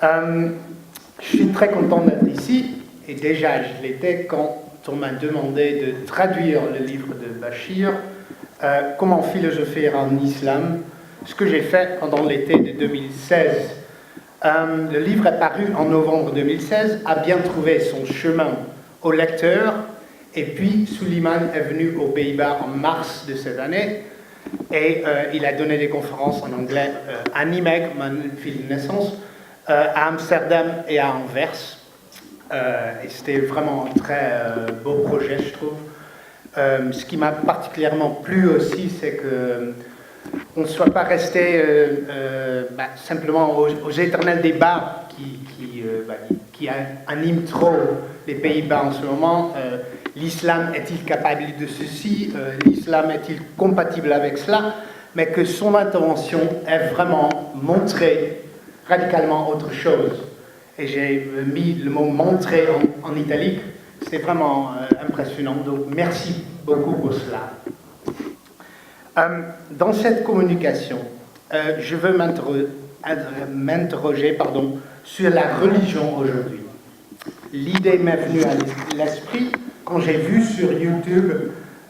Euh, je suis très content d'être ici, et déjà je l'étais quand on m'a demandé de traduire le livre de Bachir, Comment philosopher en islam, ce que j'ai fait pendant l'été de 2016. Le livre est paru en novembre 2016, a bien trouvé son chemin au lecteur, et puis Suleiman est venu aux Pays-Bas en mars de cette année, et il a donné des conférences en anglais à Nijmegen, ma ville de naissance, à Amsterdam et à Anvers. Et c'était vraiment un très beau projet, je trouve. Ce qui m'a particulièrement plu aussi, c'est qu'on ne soit pas resté simplement aux éternels débats qui animent trop les Pays-Bas en ce moment. L'islam est-il capable de ceci? L'islam est-il compatible avec cela? Mais que son intervention ait vraiment montré radicalement autre chose. Et j'ai mis le mot « montrer » en italique. C'est vraiment impressionnant. Donc, merci beaucoup pour cela. Dans cette communication, je veux m'interroger sur la religion aujourd'hui. L'idée m'est venue à l'esprit quand j'ai vu sur YouTube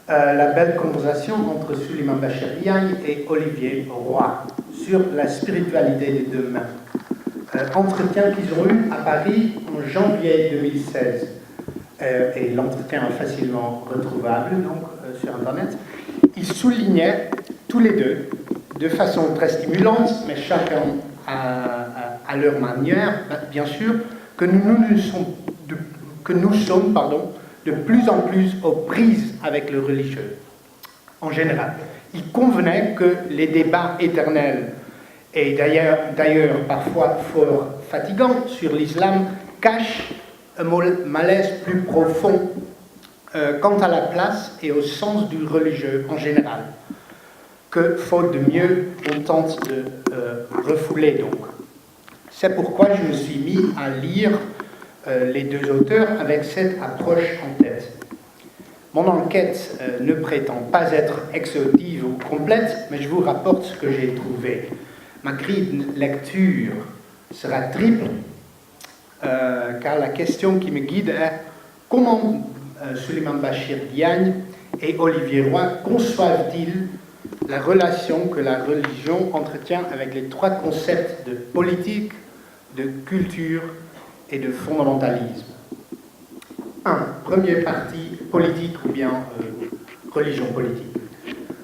la belle conversation entre Suleiman Bachir Diagne et Olivier Roy sur la spiritualité des deux mains. Entretien qu'ils ont eu à Paris en janvier 2016. Et l'entretien est facilement retrouvable sur Internet. Ils soulignaient tous les deux, de façon très stimulante, mais chacun à leur manière, bien sûr, que nous sommes de plus en plus aux prises avec le religieux, en général. Il convenait que les débats éternels, et d'ailleurs parfois fort fatigants, sur l'islam, cachent un malaise plus profond quant à la place et au sens du religieux en général, que, faute de mieux, on tente de refouler donc. C'est pourquoi je me suis mis à lire les deux auteurs avec cette approche en tête. Mon enquête ne prétend pas être exhaustive ou complète, mais je vous rapporte ce que j'ai trouvé. Ma grille de lecture sera triple, car la question qui me guide est comment Suleiman Bachir Diagne et Olivier Roy conçoivent-ils la relation que la religion entretient avec les trois concepts de politique, de culture et de fondamentalisme. 1. Première partie, politique ou bien religion politique.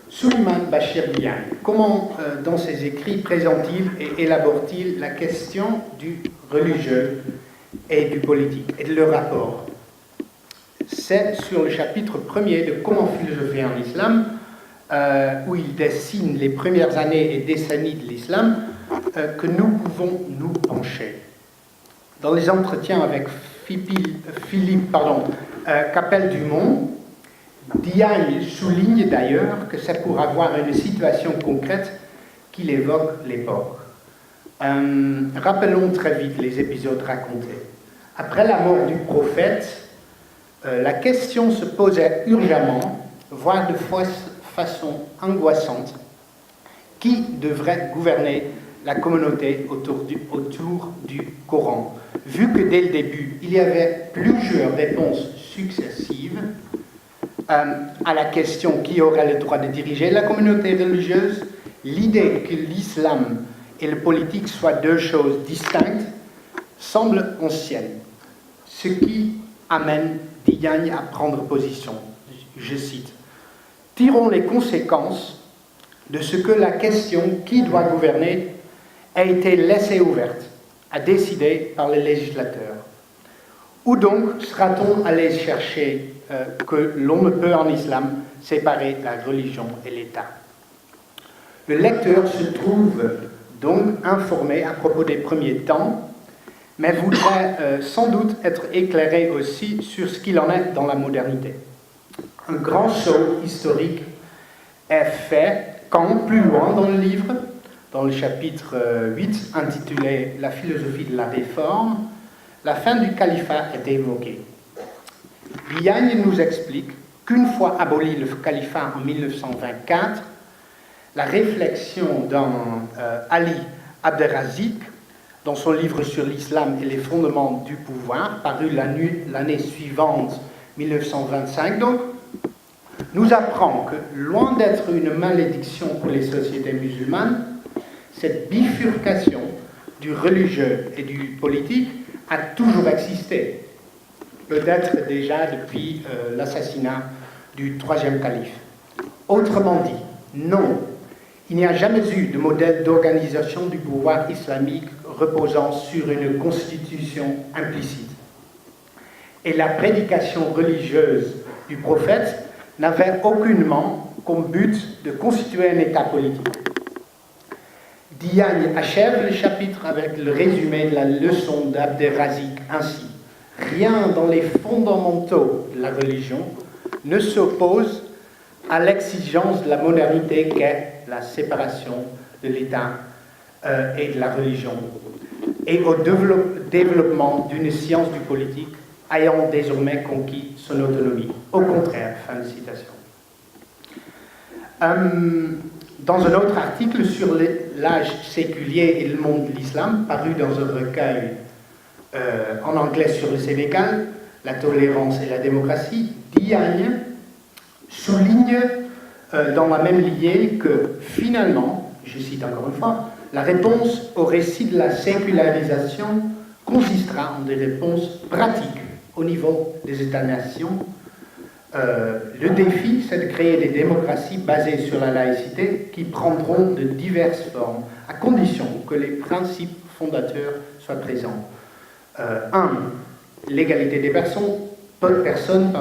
Suleiman Bachir Diagne, comment dans ses écrits présente-t-il et élabore-t-il la question du religieux et du politique et de leur rapport? C'est sur le chapitre 1er de Comment philosopher en islam, où il dessine les premières années et décennies de l'islam, que nous pouvons nous pencher. Dans les entretiens avec Philippe Capelle-Dumont, Diagne souligne d'ailleurs que c'est pour avoir une situation concrète qu'il évoque l'époque. Rappelons très vite les épisodes racontés. Après la mort du prophète, la question se posait urgemment, voire de façon angoissante, qui devrait gouverner la communauté autour du Coran, vu que dès le début, il y avait plusieurs réponses successives à la question qui aurait le droit de diriger la communauté religieuse. L'idée que l'islam et le politique soient deux choses distinctes semble ancienne, ce qui amène Diagne à prendre position. Je cite: « Tirons les conséquences de ce que la question qui doit gouverner a été laissée ouverte, à décider par les législateurs. Où donc sera-t-on allé chercher que l'on ne peut en islam séparer la religion et l'État ?» Le lecteur se trouve donc informé à propos des premiers temps, mais voudrait sans doute être éclairé aussi sur ce qu'il en est dans la modernité. Un grand saut historique est fait quand, plus loin dans le livre, dans le chapitre 8, intitulé « La philosophie de la réforme », la fin du califat est évoquée. Diagne nous explique qu'une fois aboli le califat en 1924, la réflexion d'un Ali Abderrazik dans son livre sur l'islam et les fondements du pouvoir, paru l'année suivante, 1925 donc, nous apprend que, loin d'être une malédiction pour les sociétés musulmanes, cette bifurcation du religieux et du politique a toujours existé, peut-être déjà depuis l'assassinat du troisième calife. Autrement dit, non, il n'y a jamais eu de modèle d'organisation du pouvoir islamique reposant sur une constitution implicite. Et la prédication religieuse du prophète n'avait aucunement comme but de constituer un État politique. Diagne achève le chapitre avec le résumé de la leçon d'Abderrazik ainsi. Rien dans les fondamentaux de la religion ne s'oppose à l'exigence de la modernité qu'est la séparation de l'État et de la religion, et au développement d'une science du politique ayant désormais conquis son autonomie. Au contraire, fin de citation. Dans un autre article sur l'âge séculier et le monde de l'islam, paru dans un recueil en anglais sur le Sénégal, la tolérance et la démocratie, Diagne souligne dans la même lignée que finalement, je cite encore une fois, la réponse au récit de la sécularisation consistera en des réponses pratiques au niveau des États-nations. Le défi, c'est de créer des démocraties basées sur la laïcité qui prendront de diverses formes, à condition que les principes fondateurs soient présents. 1. L'égalité des personnes,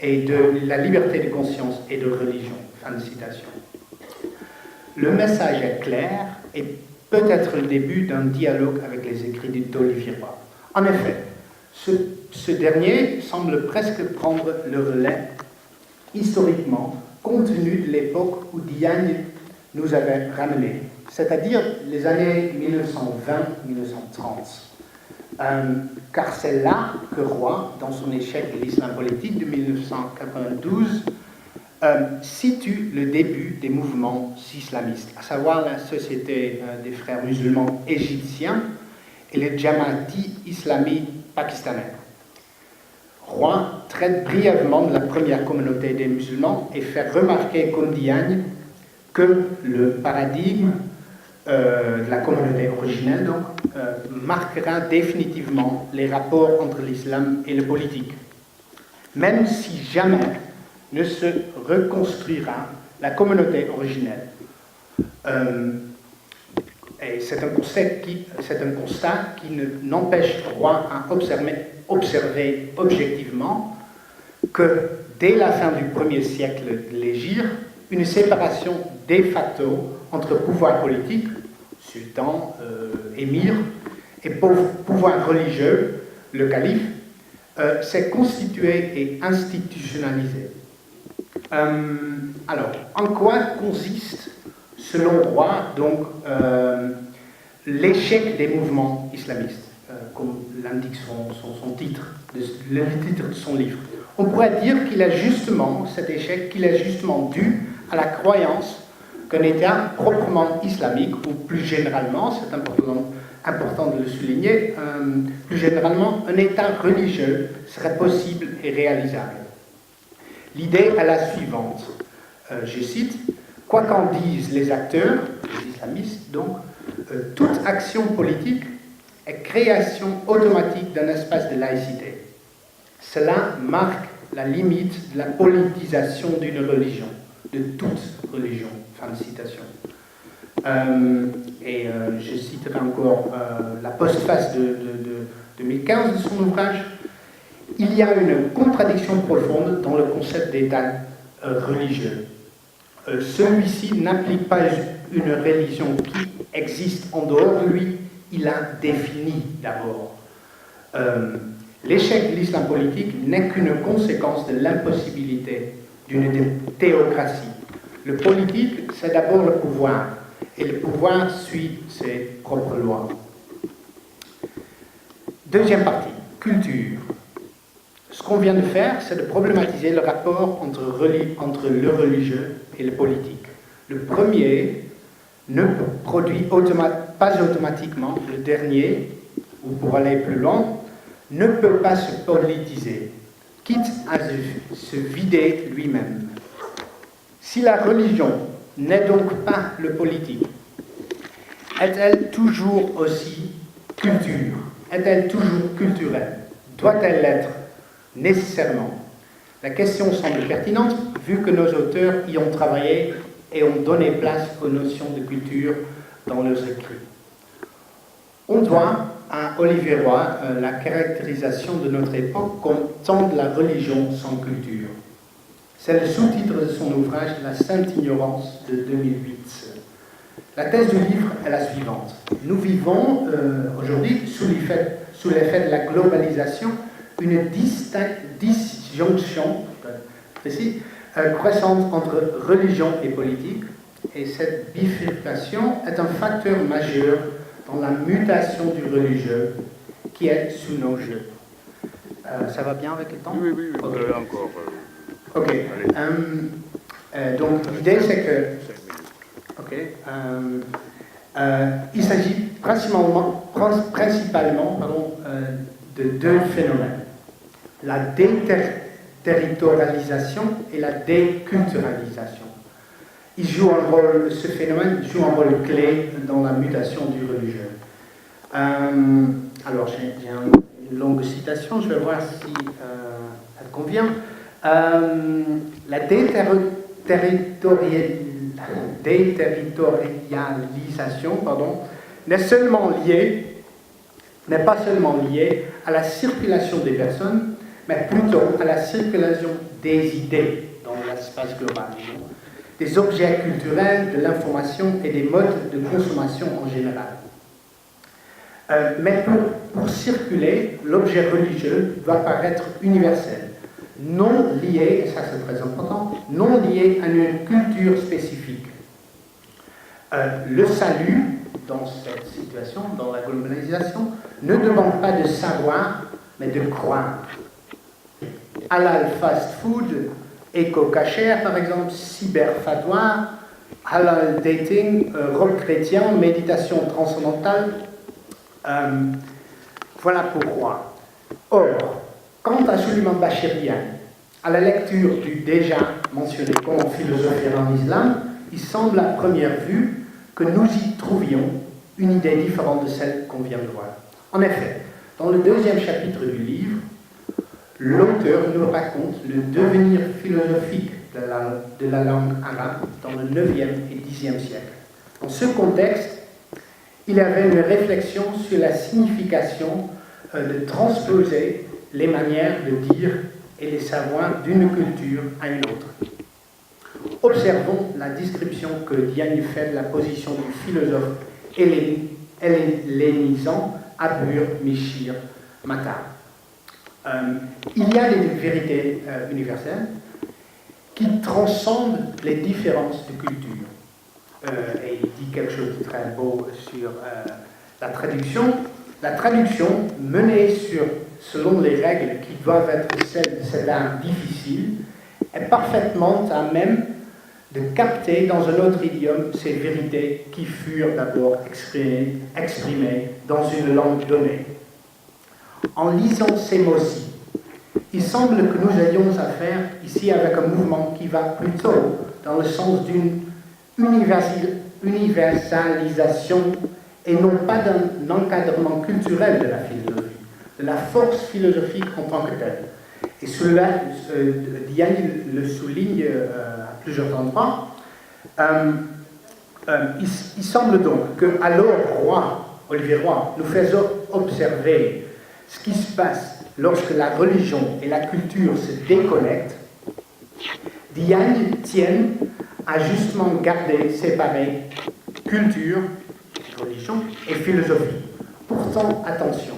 et de la liberté de conscience et de religion. Fin de citation. Le message est clair et peut être le début d'un dialogue avec les écrits d'Olivier Roy. En effet, ce dernier semble presque prendre le relais historiquement, compte tenu de l'époque où Diagne nous avait ramenés, c'est-à-dire les années 1920-1930. Car c'est là que Roy, dans son échec de l'islam politique de 1992, situe le début des mouvements islamistes, à savoir la Société des frères musulmans égyptiens et le Jamaati islami pakistanais. Roy traite brièvement de la première communauté des musulmans et fait remarquer comme Diagne que le paradigme de la communauté originelle donc, marquera définitivement les rapports entre l'islam et le politique, même si jamais ne se reconstruira la communauté originelle. Et c'est un constat qui n'empêche Roy à observer objectivement que dès la fin du 1er siècle de l'Hégire, une séparation de facto entre pouvoir politique, sultan, émir, et pouvoir religieux, le calife, s'est constituée et institutionnalisée. Alors, en quoi consiste, selon Roy, donc, l'échec des mouvements islamistes, comme l'indique son titre, le titre de son livre? On pourrait dire cet échec, qu'il est justement dû à la croyance qu'un État proprement islamique, ou plus généralement, c'est important de le souligner, plus généralement, un État religieux serait possible et réalisable. L'idée est la suivante, je cite, « Quoi qu'en disent les acteurs, les islamistes donc, toute action politique est création automatique d'un espace de laïcité. Cela marque la limite de la politisation d'une religion, de toute religion. » Fin de citation. Je citerai encore la postface de 2015 de son ouvrage. Il y a une contradiction profonde dans le concept d'État religieux. Celui-ci n'implique pas une religion qui existe en dehors de lui, il la définit d'abord. L'échec de l'islam politique n'est qu'une conséquence de l'impossibilité d'une théocratie. Le politique, c'est d'abord le pouvoir, et le pouvoir suit ses propres lois. Deuxième partie, culture. Ce qu'on vient de faire, c'est de problématiser le rapport entre le religieux et le politique. Le premier ne produit pas automatiquement, le dernier, ou pour aller plus loin, ne peut pas se politiser, quitte à se vider lui-même. Si la religion n'est donc pas le politique, est-elle toujours aussi culture? Est-elle toujours culturelle? Doit-elle l'être nécessairement? La question semble pertinente vu que nos auteurs y ont travaillé et ont donné place aux notions de culture dans leurs écrits. On doit à Olivier Roy la caractérisation de notre époque comme tant de la religion sans culture. C'est le sous-titre de son ouvrage « La Sainte Ignorance » de 2008. La thèse du livre est la suivante. Nous vivons aujourd'hui, sous l'effet de la globalisation, une disjonction croissante entre religion et politique, et cette bifurcation est un facteur majeur dans la mutation du religieux qui est sous nos yeux. Ça va bien avec le temps? Oui, okay. Encore. Ok. Donc l'idée c'est que il s'agit principalement de deux phénomènes. La déterritorialisation et la déculturalisation. Ce phénomène joue un rôle clé dans la mutation du religieux. Alors, j'ai une longue citation, je vais voir si elle convient. La déterritorialisation n'est pas seulement liée à la circulation des personnes, mais plutôt à la circulation des idées dans l'espace global, des objets culturels, de l'information et des modes de consommation en général. Mais pour circuler, l'objet religieux doit paraître universel, non lié, et ça c'est très important, non lié à une culture spécifique. Le salut, dans cette situation, dans la globalisation, ne demande pas de savoir, mais de croire. Halal fast food, éco-cachère par exemple, cyber-fatwa, halal dating, rock chrétien, méditation transcendantale. Voilà pourquoi. Or, quant à Suleiman Bachirian, à la lecture du déjà mentionné courant philosophique en islam, il semble à première vue que nous y trouvions une idée différente de celle qu'on vient de voir. En effet, dans le deuxième chapitre du livre, l'auteur nous raconte le devenir philosophique de la langue arabe dans le 9e et 10e siècle. Dans ce contexte, il avait une réflexion sur la signification de transposer les manières de dire et les savoirs d'une culture à une autre. Observons la description que Diagne fait de la position du philosophe hellénisant Abur Mishir Matar. Il y a des vérités universelles qui transcendent les différences de culture. Et il dit quelque chose de très beau sur la traduction. La traduction menée selon les règles qui doivent être celles de cet art difficile est parfaitement à même de capter dans un autre idiome ces vérités qui furent d'abord exprimées dans une langue donnée. En lisant ces mots-ci, il semble que nous ayons affaire ici avec un mouvement qui va plutôt dans le sens d'une universalisation et non pas d'un encadrement culturel de la philosophie, de la force philosophique en tant que telle. Et cela, Diagne le souligne à plusieurs endroits. Il semble donc que, alors Olivier Roy, nous faisons observer ce qui se passe lorsque la religion et la culture se déconnectent. Diagne tient à justement garder séparé culture, religion et philosophie. Pourtant, attention,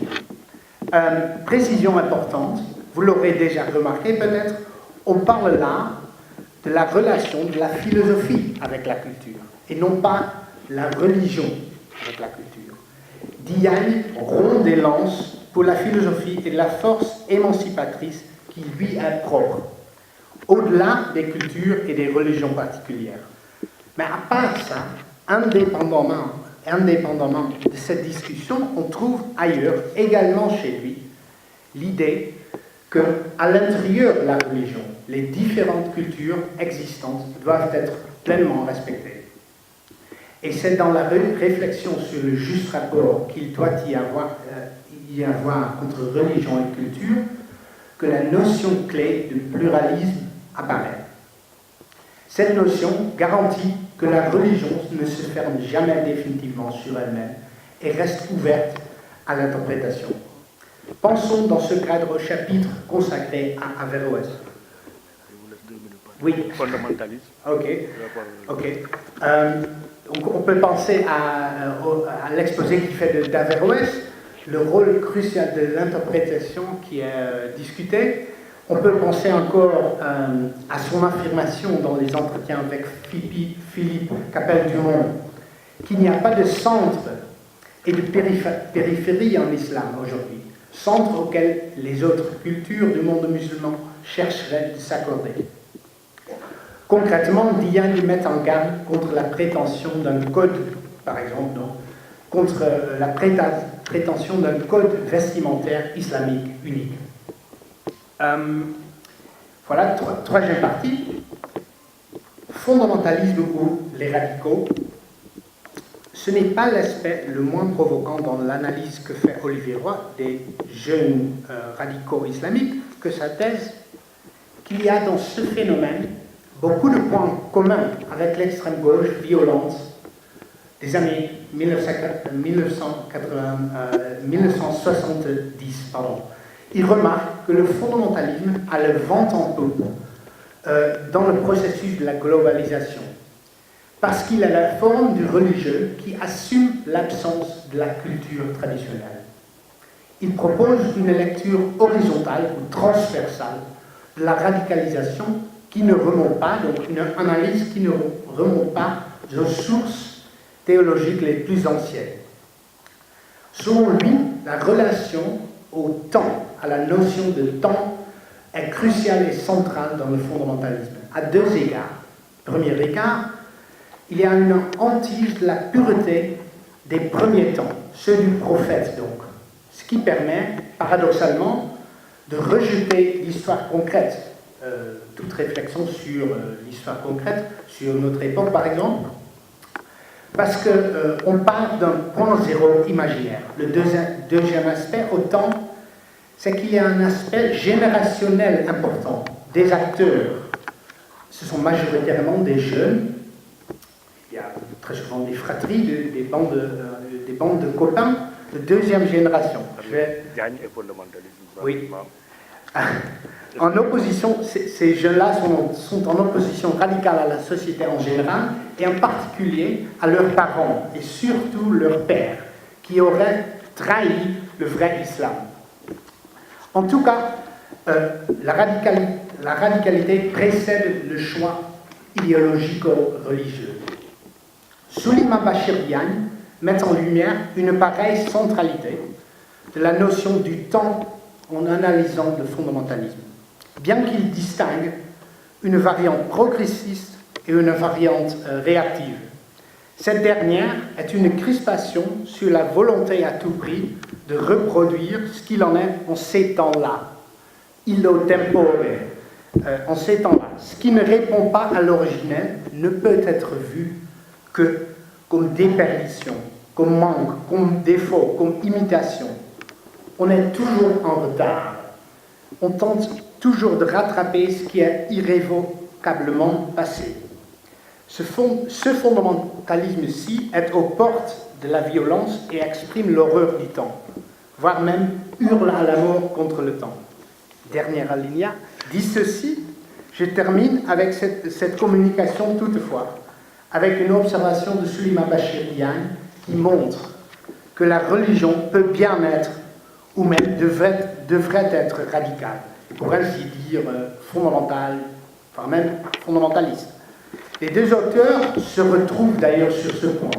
précision importante, vous l'aurez déjà remarqué peut-être, on parle là de la relation de la philosophie avec la culture, et non pas la religion avec la culture. Diagne rompt des lances pour la philosophie et la force émancipatrice qui lui est propre, au-delà des cultures et des religions particulières. Mais à part ça, indépendamment indépendamment de cette discussion, on trouve ailleurs, également chez lui, l'idée qu'à l'intérieur de la religion, les différentes cultures existantes doivent être pleinement respectées. Et c'est dans la réflexion sur le juste rapport qu'il doit y avoir entre religion et culture que la notion clé de pluralisme apparaît. Cette notion garantit que la religion ne se ferme jamais définitivement sur elle-même et reste ouverte à l'interprétation. Pensons dans ce cadre au chapitre consacré à Averroès. Oui. Fondamentalisme. Ok. Donc on peut penser à l'exposé qu'il fait d'Averroès, le rôle crucial de l'interprétation qui est discuté. On peut penser encore à son affirmation dans les entretiens avec Philippe Capelle-Dumont, qu'il n'y a pas de centre et de périphérie en islam aujourd'hui, centre auquel les autres cultures du monde musulman chercheraient de s'accorder. Concrètement, Diagne met en garde contre la prétention d'un code, par exemple, contre la prétention d'un code vestimentaire islamique unique. Voilà, troisième partie. Fondamentalisme ou les radicaux. Ce n'est pas l'aspect le moins provoquant dans l'analyse que fait Olivier Roy des jeunes radicaux islamiques que sa thèse qu'il y a dans ce phénomène beaucoup de points communs avec l'extrême gauche violente des années 1970. Il remarque que le fondamentalisme a le vent en poupe dans le processus de la globalisation, parce qu'il a la forme du religieux qui assume l'absence de la culture traditionnelle. Il propose une lecture horizontale ou transversale de la radicalisation qui ne remonte pas, donc une analyse qui ne remonte pas aux sources théologiques les plus anciennes. Selon lui, la relation au temps, à la notion de temps, est cruciale et centrale dans le fondamentalisme, à deux égards. Premier égard, il y a une hantise de la pureté des premiers temps, ceux du prophète donc, ce qui permet, paradoxalement, de rejeter l'histoire concrète, toute réflexion sur l'histoire concrète, sur notre époque par exemple, parce qu'on part d'un point zéro imaginaire. Le deuxième aspect, autant, c'est qu'il y a un aspect générationnel important. Des acteurs, ce sont majoritairement des jeunes, il y a très souvent des fratries, des bandes de copains de deuxième génération. Oui. En opposition, ces jeunes-là sont en opposition radicale à la société en général, et en particulier à leurs parents, et surtout leurs pères, qui auraient trahi le vrai islam. En tout cas, la radicalité précède le choix idéologico-religieux. Suleyman Bachir Diagne met en lumière une pareille centralité de la notion du temps en analysant le fondamentalisme, bien qu'il distingue une variante progressiste et une variante réactive. Cette dernière est une crispation sur la volonté à tout prix de reproduire ce qu'il en est en ces temps-là, illo tempore, en ces temps-là. Ce qui ne répond pas à l'originel ne peut être vu que comme déperdition, comme manque, comme défaut, comme imitation. On est toujours en retard. On tente toujours de rattraper ce qui est irrévocablement passé. Ce fondamentalisme-ci est aux portes de la violence et exprime l'horreur du temps, voire même hurle à la mort contre le temps. Dernier alinéa, dit ceci, je termine avec cette communication toutefois, avec une observation de Suleyman Bachir Diagne qui montre que la religion peut bien être, ou même devrait être radicale, pour ainsi dire fondamentale, voire même fondamentaliste. Les deux auteurs se retrouvent d'ailleurs sur ce point.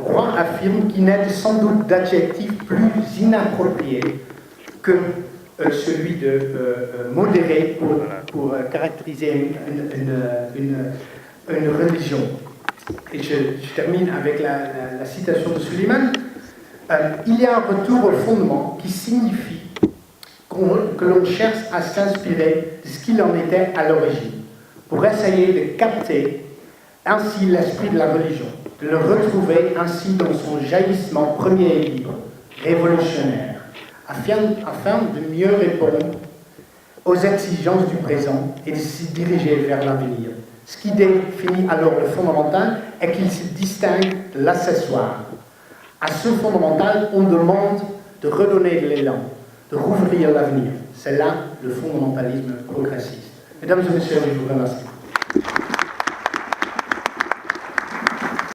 Roy affirme qu'il n'est sans doute d'adjectif plus inapproprié que celui de modéré pour caractériser une religion. et je termine avec la citation de Suleiman, il y a un retour au fondement qui signifie que l'on cherche à s'inspirer de ce qu'il en était à l'origine, pour essayer de capter ainsi l'esprit de la religion, de le retrouver ainsi dans son jaillissement premier et libre, révolutionnaire, afin de mieux répondre aux exigences du présent et de se diriger vers l'avenir. Ce qui définit alors le fondamental est qu'il se distingue de l'accessoire. À ce fondamental, on demande de redonner de l'élan, de rouvrir l'avenir. C'est là le fondamentalisme progressiste. Mesdames et messieurs, je vous remercie.